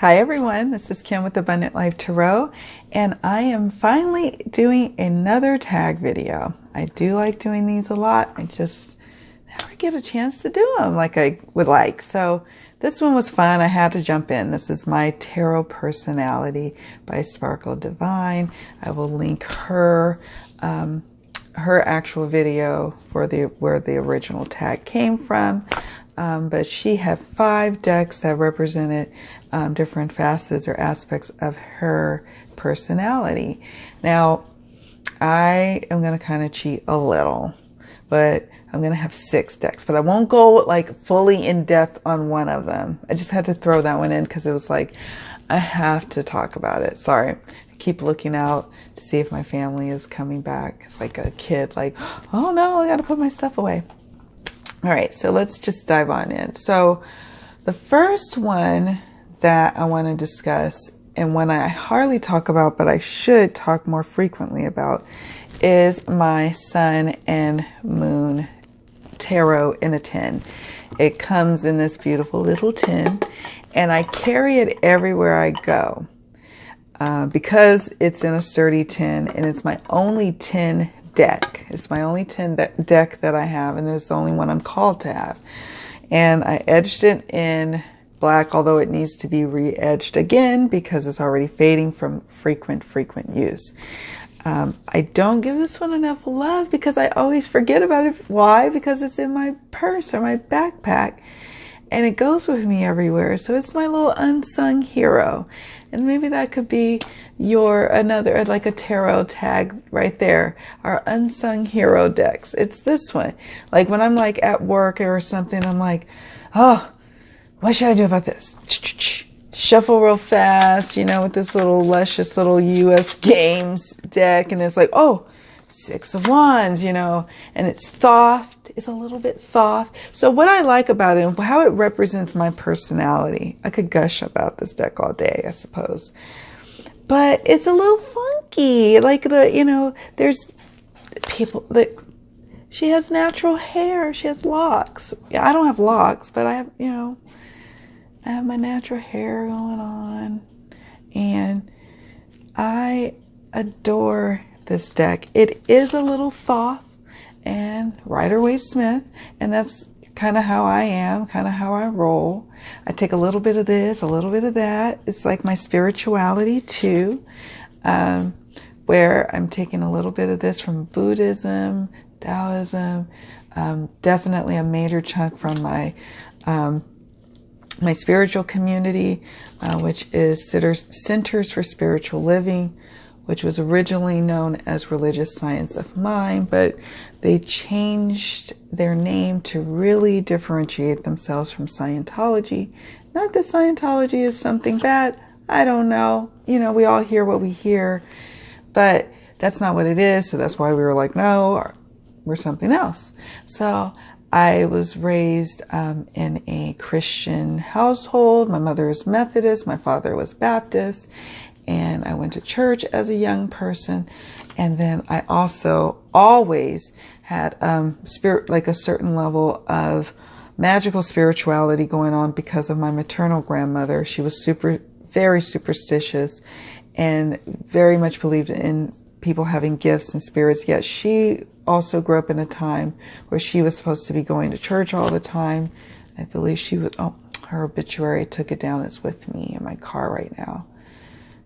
Hi everyone, this is Kim with Abundant Life Tarot, and I am finally doing another tag video. I do like doing these a lot. I just never get a chance to do them like I would like. So this one was fun. I had to jump in. This is My Tarot Personality by Sparkle Divine. I will link her actual video for where the original tag came from. But she had 5 decks that represented different facets or aspects of her personality. Now, I am going to kind of cheat a little, but I'm going to have 6 decks, but I won't go like fully in depth on one of them. I just had to throw that one in because it was like, I have to talk about it. Sorry. I keep looking out to see if my family is coming back. It's like a kid, like, oh no, I got to put my stuff away. All right, so let's just dive on in. So the first one that I want to discuss, and one I hardly talk about, but I should talk more frequently about, is my Sun and Moon Tarot in a tin. It comes in this beautiful little tin, and I carry it everywhere I go because it's in a sturdy tin, and it's my only tin deck. It's my only tin deck that I have, and it's the only one I'm called to have. And I edged it in black, although it needs to be re-edged again because it's already fading from frequent use. I don't give this one enough love because I always forget about it. Why? Because it's in my purse or my backpack, and it goes with me everywhere. So it's my little unsung hero. And maybe that could be another, like a tarot tag right there. Our unsung hero decks. It's this one. Like when I'm like at work or something, I'm like, oh, what should I do about this? Shuffle real fast, you know, with this little luscious little US games deck. And it's like, oh, 6 of Wands, you know, and it's Thoth. It's a little bit Thoth. So what I like about it and how it represents my personality, I could gush about this deck all day, I suppose. But it's a little funky. Like there's people that, she has natural hair. She has locks. Yeah, I don't have locks, but I have, I have my natural hair going on. And I adore this deck. It is a little Thoth and Rider-Waite-Smith, and that's kind of how I am, kind of how I roll. I take a little bit of this, a little bit of that. It's like my spirituality too, where I'm taking a little bit of this from Buddhism, Taoism, definitely a major chunk from my my spiritual community, which is Centers for Spiritual Living, which was originally known as Religious Science of Mind, but they changed their name to really differentiate themselves from Scientology. Not that Scientology is something bad. I don't know. We all hear what we hear, but that's not what it is. So that's why we were like, no, we're something else. So I was raised in a Christian household. My mother is Methodist. My father was Baptist. And I went to church as a young person. And then I also always had like a certain level of magical spirituality going on because of my maternal grandmother. She was very superstitious and very much believed in people having gifts and spirits. Yet she also grew up in a time where she was supposed to be going to church all the time. I believe she would, her obituary, took it down. It's with me in my car right now.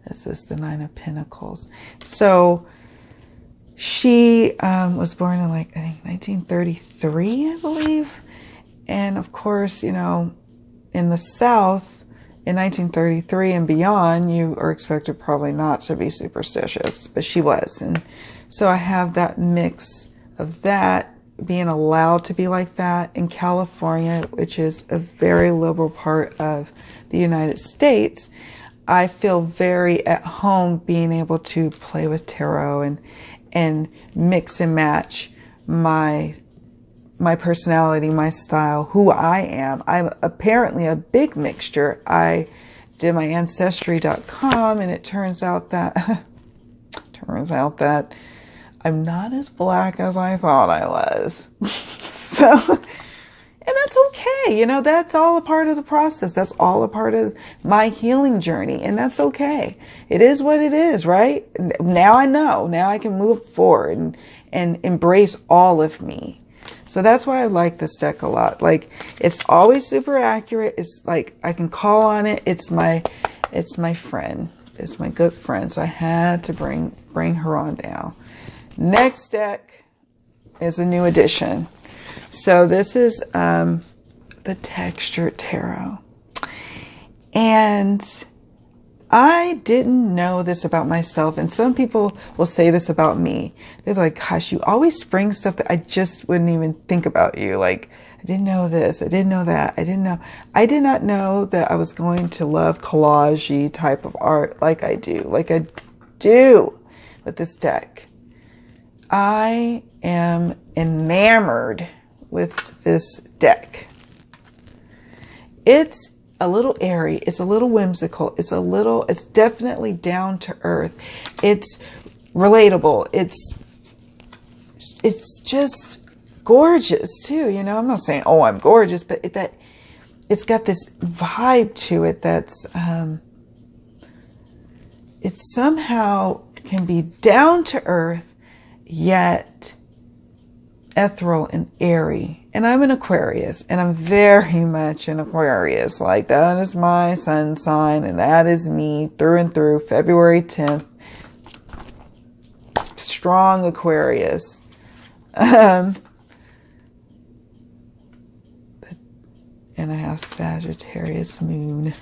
This is the 9 of Pentacles. So she was born in like, I think 1933, I believe. And of course, in the South in 1933 and beyond, you are expected probably not to be superstitious, but she was. And so I have that mix of that, being allowed to be like that in California, which is a very liberal part of the United States. I feel very at home being able to play with tarot and mix and match my personality, my style, who I am. I'm apparently a big mixture. I did my ancestry.com, and it turns out that I'm not as black as I thought I was. So, and that's okay. You know, that's all a part of the process. That's all a part of my healing journey. And that's okay. It is what it is, right? Now I know. Now I can move forward and embrace all of me. So that's why I like this deck a lot. Like, it's always super accurate. It's like I can call on it. It's my friend. It's my good friend. So I had to bring her on down. Next deck is a new addition. So this is the Textured Tarot. And I didn't know this about myself. And some people will say this about me. They're like, gosh, you always spring stuff that I just wouldn't even think about you. Like, I didn't know this. I didn't know that. I did not know that I was going to love collage-y type of art like I do with this deck. I am enamored with this deck. It's a little airy. It's a little whimsical. It's definitely down to earth. It's relatable. It's just gorgeous too. You know, I'm not saying, oh, I'm gorgeous, but it's got this vibe to it that's, it somehow can be down to earth, yet ethereal and airy. And I'm an Aquarius, and I'm very much an Aquarius. Like, that is my sun sign, and that is me through and through. February 10th. Strong Aquarius. And I have Sagittarius moon.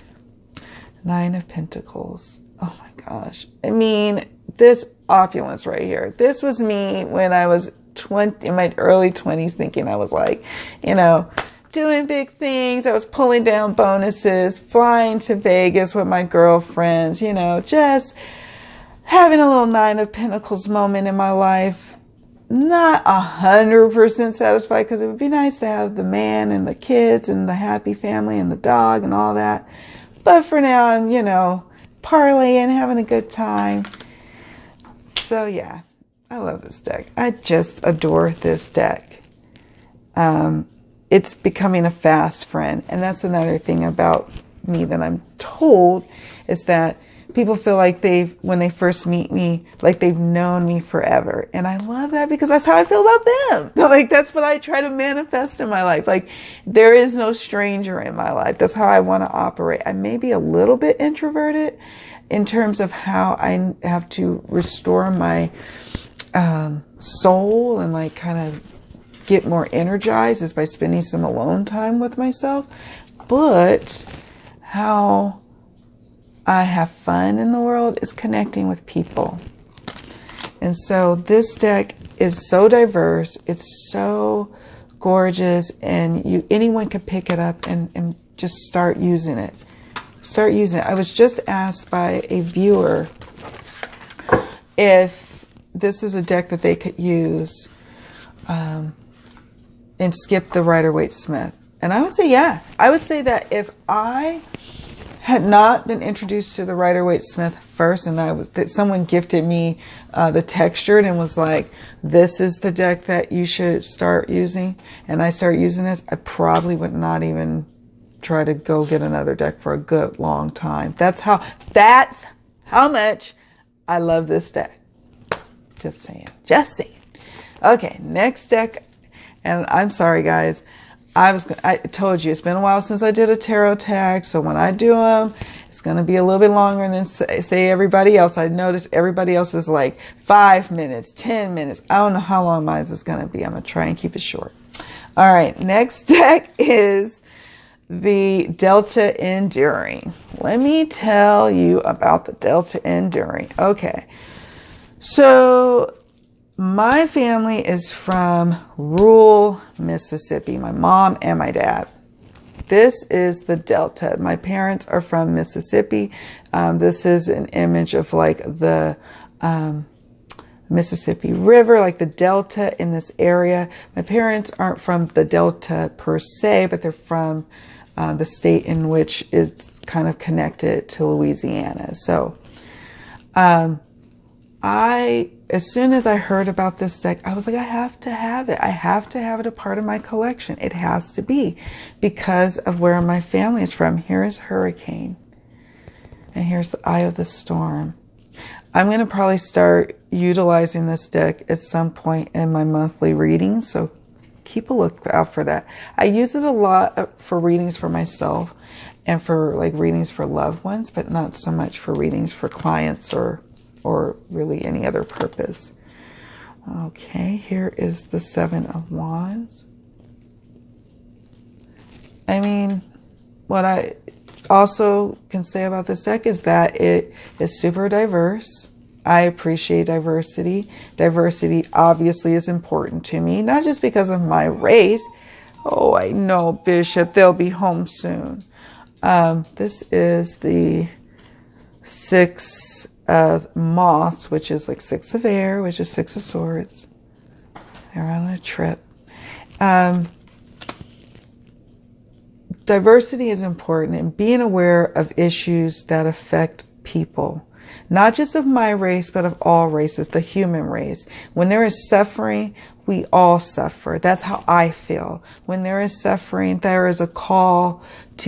9 of Pentacles. Oh my gosh. I mean, this opulence right here. This was me when I was in my early 20s, thinking I was like, you know, doing big things. I was pulling down bonuses, flying to Vegas with my girlfriends, you know, just having a little 9 of Pentacles moment in my life. Not 100% satisfied, because it would be nice to have the man and the kids and the happy family and the dog and all that. But for now, I'm, you know, parlaying, having a good time. So yeah, I love this deck. I just adore this deck. It's becoming a fast friend. And that's another thing about me that I'm told, is that people feel like when they first meet me, like they've known me forever. And I love that, because that's how I feel about them. Like, that's what I try to manifest in my life. Like, there is no stranger in my life. That's how I want to operate. I may be a little bit introverted in terms of how I have to restore my soul and like kind of get more energized, is by spending some alone time with myself. But how I have fun in the world is connecting with people. And so this deck is so diverse. It's so gorgeous, and anyone can pick it up and just start using it. Start using it. I was just asked by a viewer if this is a deck that they could use and skip the Rider-Waite-Smith. And I would say, yeah. I would say that if I had not been introduced to the Rider-Waite-Smith first, and someone gifted me the Textured and was like, this is the deck that you should start using, and I start using this, I probably would not even try to go get another deck for a good long time. That's how much I love this deck. Just saying. Okay, next deck. And I'm sorry, guys. I told you, it's been a while since I did a tarot tag. So when I do them, it's going to be a little bit longer than say everybody else. I noticed everybody else is like 5 minutes, 10 minutes. I don't know how long mine is going to be. I'm going to try and keep it short. All right. Next deck is the Delta Enduring. Let me tell you about the Delta Enduring. Okay. So my family is from rural Mississippi, my mom and my dad. This is the Delta. My parents are from Mississippi. This is an image of like the Mississippi River, like the Delta in this area. My parents aren't from the Delta per se, but they're from the state in which it's kind of connected to Louisiana. So as soon as I heard about this deck, I was like, I have to have it. I have to have it a part of my collection. It has to be, because of where my family is from. Here is Hurricane. And here's the Eye of the Storm. I'm going to probably start utilizing this deck at some point in my monthly readings. So keep a lookout for that. I use it a lot for readings for myself and for like readings for loved ones, but not so much for readings for clients or really any other purpose. Okay, here is the Seven of Wands. I mean, what I also can say about this deck is that it is super diverse. I appreciate diversity. Diversity obviously is important to me, not just because of my race. Oh, I know, Bishop, they'll be home soon. This is the Six of Moths, which is like Six of Air, which is Six of Swords. They're on a trip. Diversity is important, and being aware of issues that affect people, not just of my race, but of all races, the human race. When there is suffering, we all suffer. That's how I feel. When there is suffering, there is a call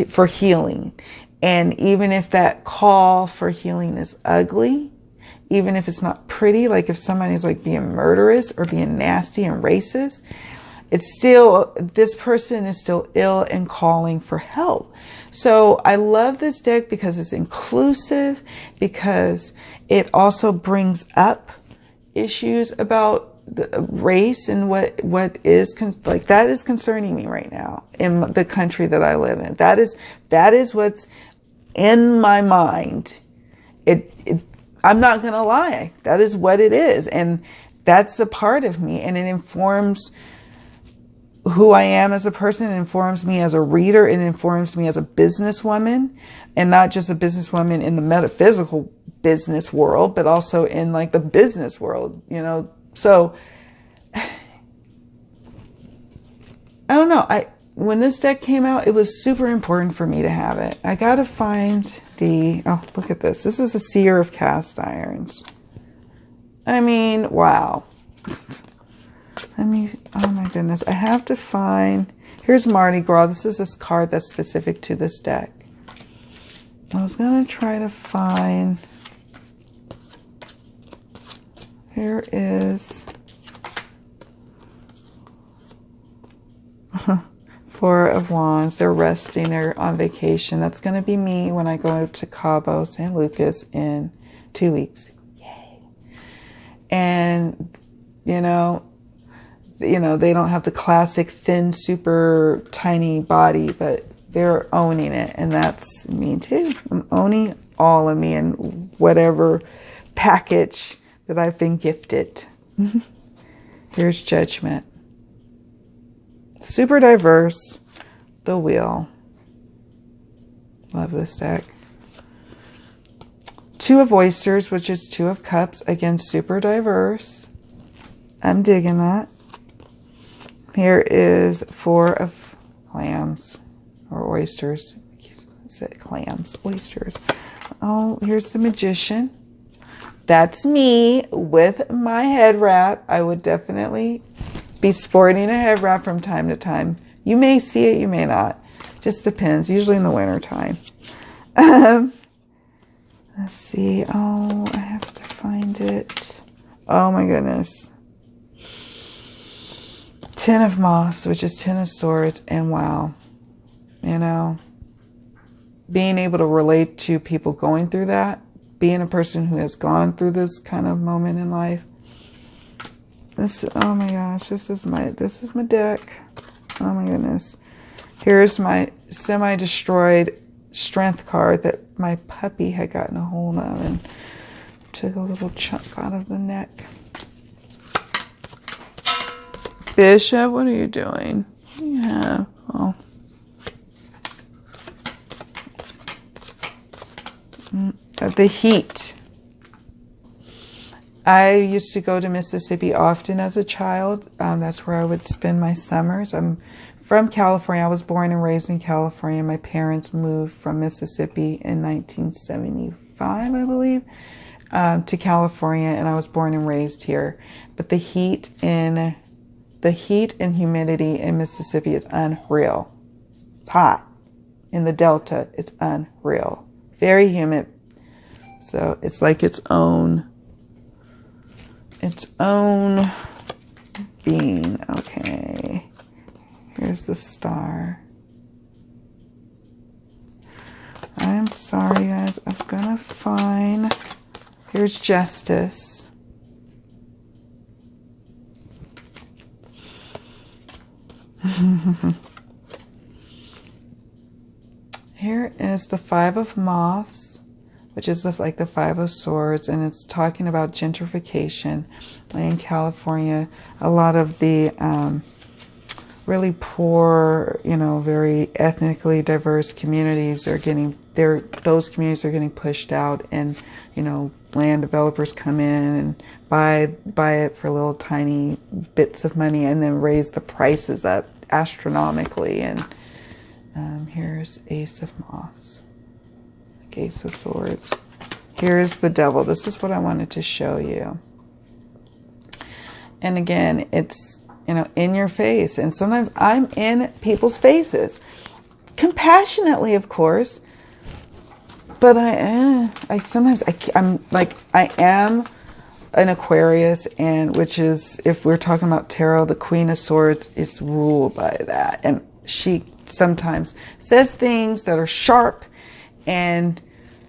for healing. And even if that call for healing is ugly, even if it's not pretty, like if somebody's like being murderous or being nasty and racist, it's still, this person is still ill and calling for help. So I love this deck because it's inclusive, because it also brings up issues about the race and what is like that is concerning me right now in the country that I live in. That is what's in my mind. I'm not going to lie. That is what it is. And that's a part of me, and it informs who I am as a person. It informs me as a reader. It informs me as a businesswoman, and not just a businesswoman in the metaphysical business world, but also in like the business world, you know? So I don't know. When this deck came out, it was super important for me to have it. I got to find oh, look at this. This is a Seer of Cast Irons. I mean, wow. Oh my goodness. I have to find, here's Mardi Gras. This is this card that's specific to this deck. I was going to try to find, here is Four of Wands. They're resting. They're on vacation. That's going to be me when I go to Cabo San Lucas in 2 weeks. Yay. And, you know, they don't have the classic thin, super tiny body, but they're owning it. And that's me too. I'm owning all of me in whatever package that I've been gifted. Here's Judgment. Super diverse. The Wheel. Love this deck. Two of Oysters, which is Two of Cups. Again, super diverse. I'm digging that. Here is Four of Clams. Or Oysters. I said clams. Oysters. Oh, here's the Magician. That's me with my head wrap. I would definitely be sporting a head wrap from time to time. You may see it, you may not. Just depends. Usually in the winter time. Let's see. Oh, I have to find it. Oh my goodness. Ten of Moths, which is Ten of Swords. And wow. You know, being able to relate to people going through that. Being a person who has gone through this kind of moment in life. Oh my gosh, this is my deck. Oh my goodness. Here's my semi-destroyed strength card that my puppy had gotten a hold of and took a little chunk out of the neck. Bishop, what are you doing? Yeah, well. The heat. I used to go to Mississippi often as a child. That's where I would spend my summers. I'm from California. I was born and raised in California. My parents moved from Mississippi in 1975, I believe. to California, and I was born and raised here. But the heat and humidity in Mississippi is unreal. It's hot. In the Delta, it's unreal. Very humid. So it's like its own being. Okay. Here's the star. I'm sorry, guys. I'm gonna find. Here's Justice. Here is the Five of Moths, which is like the Five of Swords, and it's talking about gentrification. In California, a lot of the really poor, very ethnically diverse communities are getting those communities are getting pushed out, and land developers come in and buy it for little tiny bits of money and then raise the prices up astronomically. And here's Ace of Moths, like Ace of Swords. Here's the Devil. This is what I wanted to show you. And again, it's in your face, and sometimes I'm in people's faces, compassionately, of course. But I'm an Aquarius, and which is, if we're talking about tarot, the Queen of Swords is ruled by that. And she sometimes says things that are sharp, and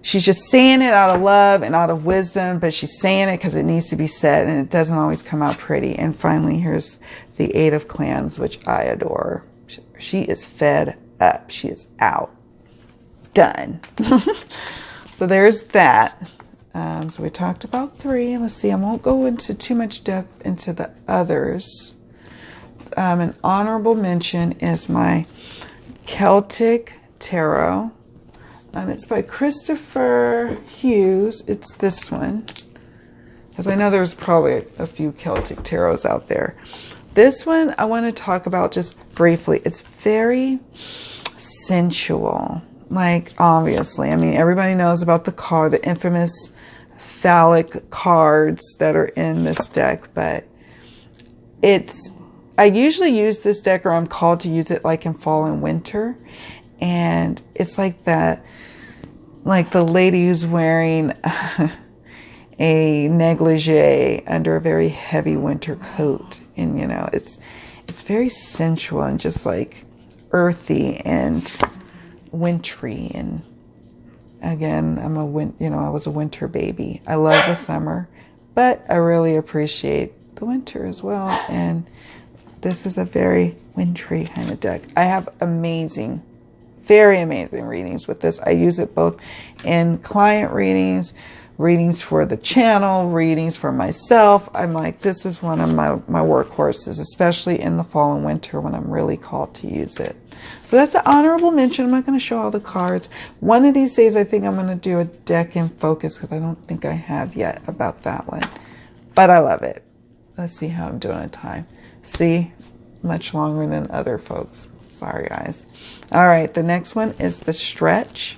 she's just saying it out of love and out of wisdom, but she's saying it because it needs to be said, and it doesn't always come out pretty. And finally, here's the Eight of Clans, which I adore. She is fed up. She is out. Done. So there's that. So we talked about 3. Let's see, I won't go into too much depth into the others. An honorable mention is my Celtic Tarot. It's by Christopher Hughes. It's this one, because I know there's probably a few Celtic tarots out there. This one I want to talk about just briefly. It's very sensual. Like, obviously, I mean, everybody knows about the infamous phallic cards that are in this deck, but I usually use this deck, or I'm called to use it, like in fall and winter. And it's like that, like the lady who's wearing a negligee under a very heavy winter coat. And, it's very sensual and just like earthy and wintry. And again, I was a winter baby. I love the summer, but I really appreciate the winter as well. And this is a very wintry kind of deck. I have very amazing readings with this. I use it both in client readings, readings for the channel, readings for myself. I'm like, this is one of my workhorses, especially in the fall and winter when I'm really called to use it. So that's an honorable mention. I'm not going to show all the cards. One of these days, I think I'm going to do a deck in focus, because I don't think I have yet about that one. But I love it. Let's see how I'm doing on time. See, much longer than other folks. Sorry, guys. All right, the next one is the Stretch.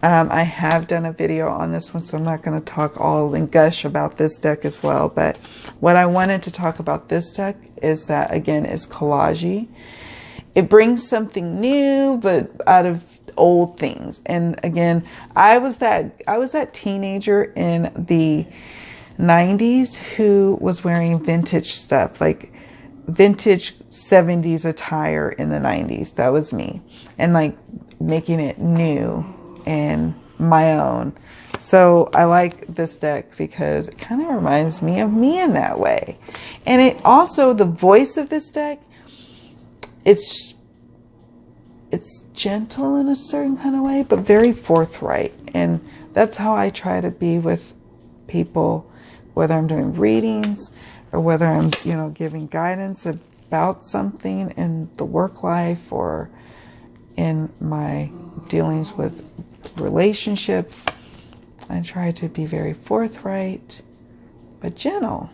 I have done a video on this one, so I'm not going to talk all and gush about this deck as well. But what I wanted to talk about this deck is that, again, it's collage. It brings something new, but out of old things. And again, I was that teenager in the 90s who was wearing vintage stuff, like vintage 70s attire in the 90s. That was me. And like making it new and my own. So I like this deck because it kind of reminds me of me in that way. And it also, the voice of this deck, it's gentle in a certain kind of way, but very forthright. And that's how I try to be with people, whether I'm doing readings or whether I'm, giving guidance about something in the work life or in my dealings with relationships. I try to be very forthright, but gentle.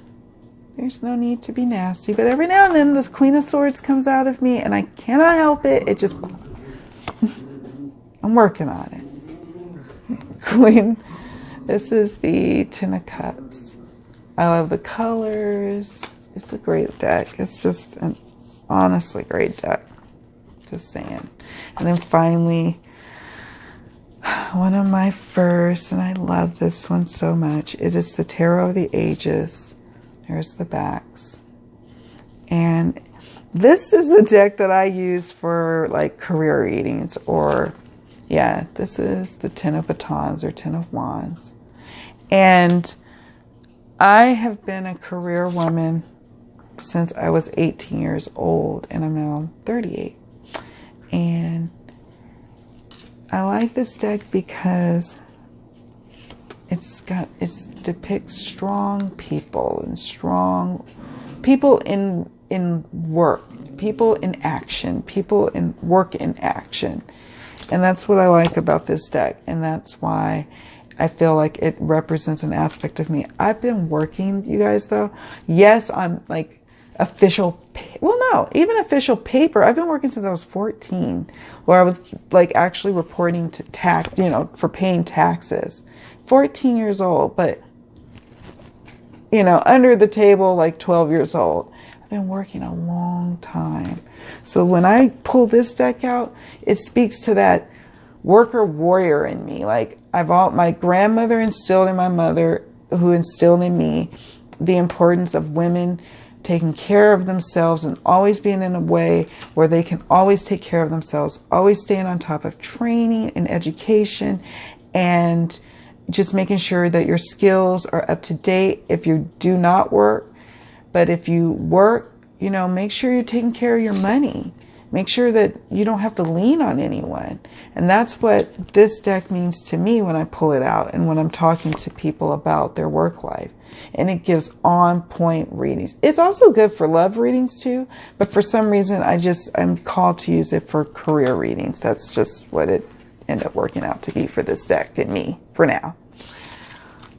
There's no need to be nasty, but every now and then this Queen of Swords comes out of me and I cannot help it. It just, I'm working on it. This is the Ten of Cups. I love the colors. It's a great deck. It's just an honestly great deck. Just saying. And then finally, one of my first, and I love this one so much, it is the Tarot of the Ages. There's the backs. And this is a deck that I use for like career readings, or yeah, this is the Ten of Batons or Ten of Wands. And I have been a career woman since I was 18 years old, and I'm now 38. And I like this deck because it depicts strong people and strong people in work, people in action, people in work in action. And that's what I like about this deck. And that's why I feel like it represents an aspect of me. I've been working, you guys, though. Yes, I'm like official, well, no, even official paper. I've been working since I was 14, where I was like actually reporting to tax, you know, for paying taxes. 14 years old, but, you know, under the table, like 12 years old. I've been working a long time. So when I pull this deck out, it speaks to that worker warrior in me. Like my grandmother instilled in my mother, who instilled in me the importance of women taking care of themselves and always being in a way where they can always take care of themselves, always staying on top of training and education, and just making sure that your skills are up to date if you do not work. But if you work, you know, make sure you're taking care of your money. Make sure that you don't have to lean on anyone. And that's what this deck means to me when I pull it out and when I'm talking to people about their work life. And it gives on-point readings. It's also good for love readings too, but for some reason I'm called to use it for career readings. That's just what it ended up working out to be for this deck and me for now.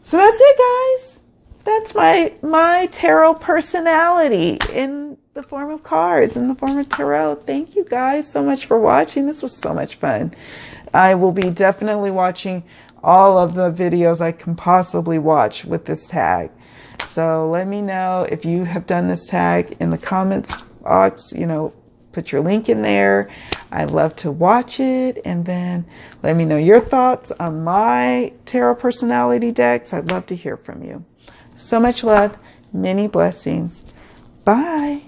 So that's it, guys. That's my tarot personality in the form of cards, in the form of tarot. Thank you guys so much for watching. This was so much fun. I will be definitely watching all of the videos I can possibly watch with this tag. So let me know if you have done this tag in the comments box. You know, put your link in there. I'd love to watch it. And then let me know your thoughts on my tarot personality decks. I'd love to hear from you. So much love. Many blessings. Bye.